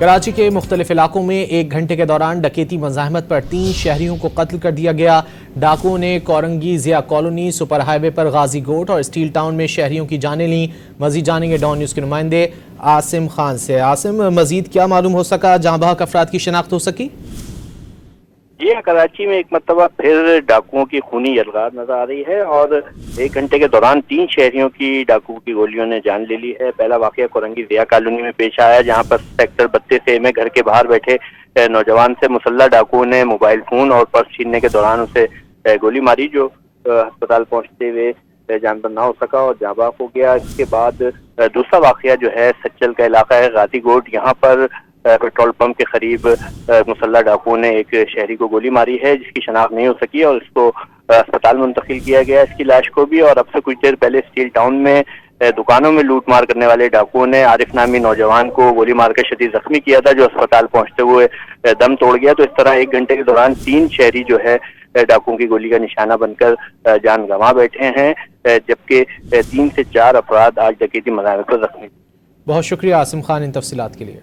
کراچی کے مختلف علاقوں میں 1 گھنٹے کے دوران ڈکیتی مزاحمت پر 3 شہریوں کو قتل کر دیا گیا۔ ڈاکوؤں نے Korangi Zia colony, super high way پر غازی گوٹ اور اسٹیل ٹاؤن میں شہریوں کی جانیں لیں۔ مزید جانیں گے ڈان نیوز کے نمائندے عاصم خان سے۔ عاصم، مزید کیا معلوم ہو سکا؟ جاں بحق افراد کی شناخت ہو سکی؟ جی ہاں، کراچی میں ایک مرتبہ پھر ڈاکوؤں کی خونی یلغار نظر آ رہی ہے اور 1 گھنٹے کے دوران 3 شہریوں کی ڈاکوؤں کی گولیوں نے جان لے لی ہے۔ پہلا واقعہ کورنگی ضیاء کالونی میں پیش آیا، جہاں پر سیکٹر 32A میں گھر کے باہر بیٹھے نوجوان سے مسلح ڈاکوؤں نے موبائل فون اور پرس چھیننے کے دوران اسے گولی ماری، جو ہسپتال پہنچتے ہوئے جان پر نہ ہو سکا اور جاں بحق ہو گیا۔ اس کے بعد دوسرا واقعہ جو ہے سچل کا علاقہ ہے، غازی گوٹ، یہاں پر پیٹرول پمپ کے قریب مسلح ڈاکوؤں نے ایک شہری کو گولی ماری ہے، جس کی شناخت نہیں ہو سکی اور اس کو اسپتال منتقل کیا گیا، اس کی لاش کو بھی۔ اور اب سے کچھ دیر پہلے اسٹیل ٹاؤن میں دکانوں میں لوٹ مار کرنے والے ڈاکوؤں نے عارف نامی نوجوان کو گولی مار کر شدید زخمی کیا تھا، جو اسپتال پہنچتے ہوئے دم توڑ گیا۔ تو اس طرح 1 گھنٹے کے دوران 3 شہری جو ہے ڈاکوؤں کی گولی کا نشانہ بن کر جان گنوا بیٹھے ہیں، جبکہ 3 سے 4 افراد آج ڈکیتی مزاحمت پر زخمی۔ بہت شکریہ عاصم خان ان تفصیلات کے لیے۔